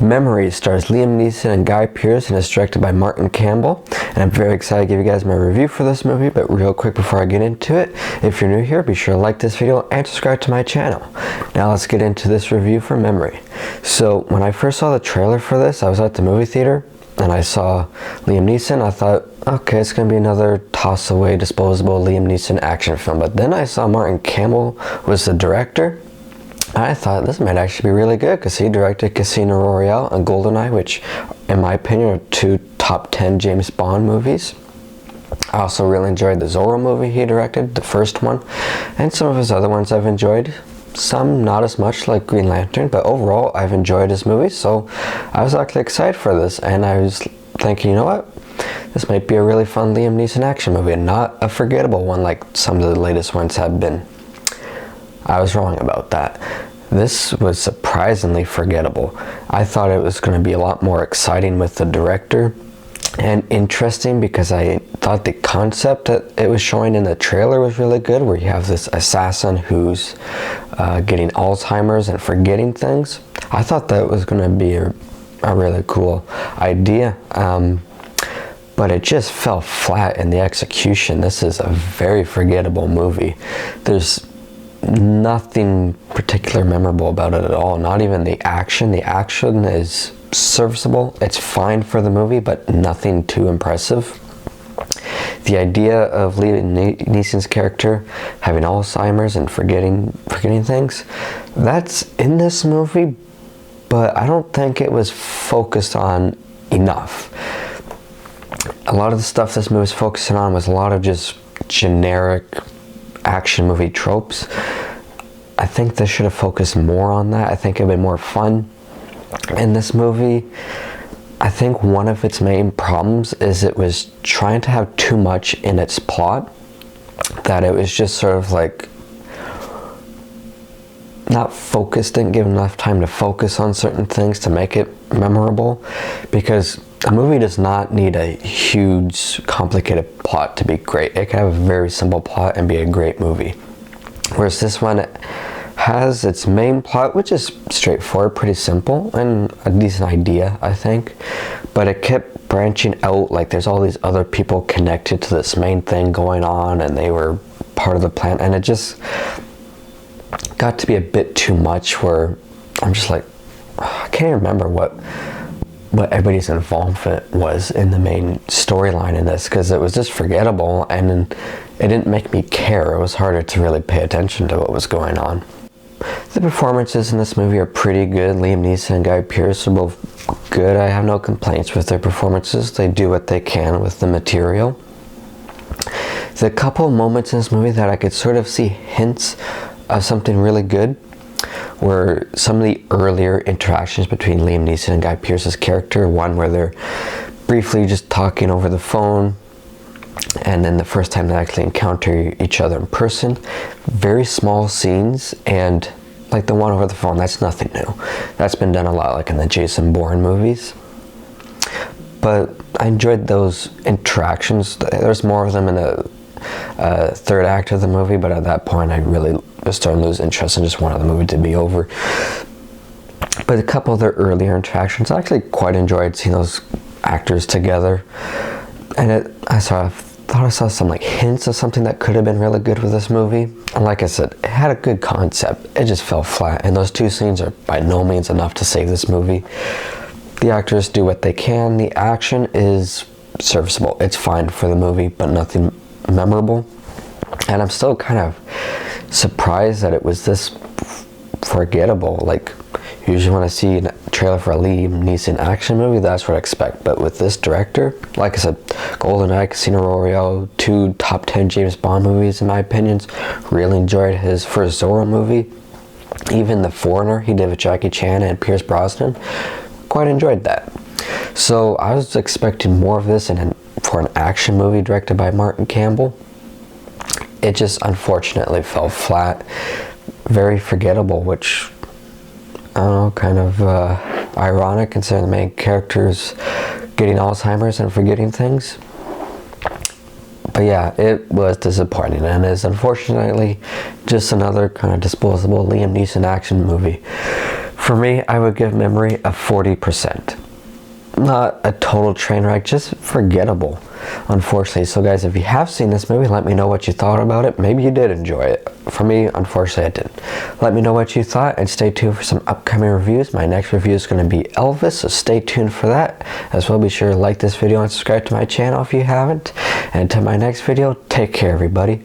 Memory stars Liam Neeson and Guy Pearce and is directed by Martin Campbell. And I'm very excited to give you guys my review for this movie, but real quick before I get into it, if you're new here, be sure to like this video and subscribe to my channel. Now let's get into this review for Memory. So when I first saw the trailer for this, I was at the movie theater and I saw Liam Neeson. I thought, okay, it's going to be another toss-away, disposable Liam Neeson action film. But then I saw Martin Campbell was the director. I thought this might actually be really good because he directed Casino Royale and GoldenEye, which in my opinion are two top 10 James Bond movies. I also really enjoyed the Zorro movie he directed, the first one, and some of his other ones I've enjoyed. Some not as much, like Green Lantern, but overall I've enjoyed his movies, so I was actually excited for this, and I was thinking, you know what, this might be a really fun Liam Neeson action movie and not a forgettable one like some of the latest ones have been. I was wrong about that. This was surprisingly forgettable. I thought it was going to be a lot more exciting with the director and interesting because I thought the concept that it was showing in the trailer was really good, where you have this assassin who's getting Alzheimer's and forgetting things. I thought that was going to be a really cool idea, but it just fell flat in the execution. This is a very forgettable movie. There's nothing particular memorable about it at all. Not even the action. The action is serviceable. It's fine for the movie, but nothing too impressive. The idea of Liam Neeson's character having Alzheimer's and forgetting things, that's in this movie, but I don't think it was focused on enough. A lot of the stuff this movie was focusing on was a lot of just generic action movie tropes. I think they should have focused more on that. I think it would be more fun. In this movie, I think one of its main problems is it was trying to have too much in its plot, that it was just sort of like not focused, didn't give enough time to focus on certain things to make it memorable, because a movie does not need a huge complicated plot to be great. It can have a very simple plot and be a great movie, whereas this one has its main plot, which is straightforward, pretty simple, and a decent idea, I think, but it kept branching out. Like there's all these other people connected to this main thing going on, and they were part of the plan, and it just got to be a bit too much, where I'm just like, I can't even remember what everybody's involvement was in the main storyline in this, because it was just forgettable, and it didn't make me care. It was harder to really pay attention to what was going on. The performances in this movie are pretty good. Liam Neeson and Guy Pearce are both good. I have no complaints with their performances. They do what they can with the material. There's a couple moments in this movie that I could sort of see hints of something really good, where some of the earlier interactions between Liam Neeson and Guy Pearce's character, one where they're briefly just talking over the phone, and then the first time they actually encounter each other in person, very small scenes, and like the one over the phone, that's nothing new. That's been done a lot, like in the Jason Bourne movies. But I enjoyed those interactions. There's more of them in the third act of the movie, but at that point I really was starting to lose interest and just wanted the movie to be over. But a couple of their earlier interactions, I actually quite enjoyed seeing those actors together, and I thought I saw some like hints of something that could have been really good with this movie. And like I said, it had a good concept. It just fell flat, and those two scenes are by no means enough to save this movie. The actors do what they can. The action is serviceable. It's fine for the movie, but nothing memorable. And I'm still kind of surprised that it was this forgettable. Like, usually when I see a trailer for a Liam Neeson action movie, that's what I expect. But with this director, like I said, GoldenEye, Casino Royale, two top 10 James Bond movies in my opinions. Really enjoyed his first Zorro movie. Even The Foreigner he did with Jackie Chan and Pierce Brosnan. Quite enjoyed that. So I was expecting more of this for an action movie directed by Martin Campbell. It just unfortunately fell flat. Very forgettable, which I don't know, kind of ironic considering the main character's getting Alzheimer's and forgetting things. But yeah, it was disappointing, and is unfortunately just another kind of disposable Liam Neeson action movie For me, I would give Memory a 40%. Not a total train wreck, just forgettable, unfortunately. So guys, if you have seen this movie, let me know what you thought about it. Maybe you did enjoy it. For me, unfortunately, I didn't. Let me know what you thought, and stay tuned for some upcoming reviews. My next review is going to be Elvis, so stay tuned for that. As well, be sure to like this video and subscribe to my channel if you haven't. And until my next video, take care, everybody.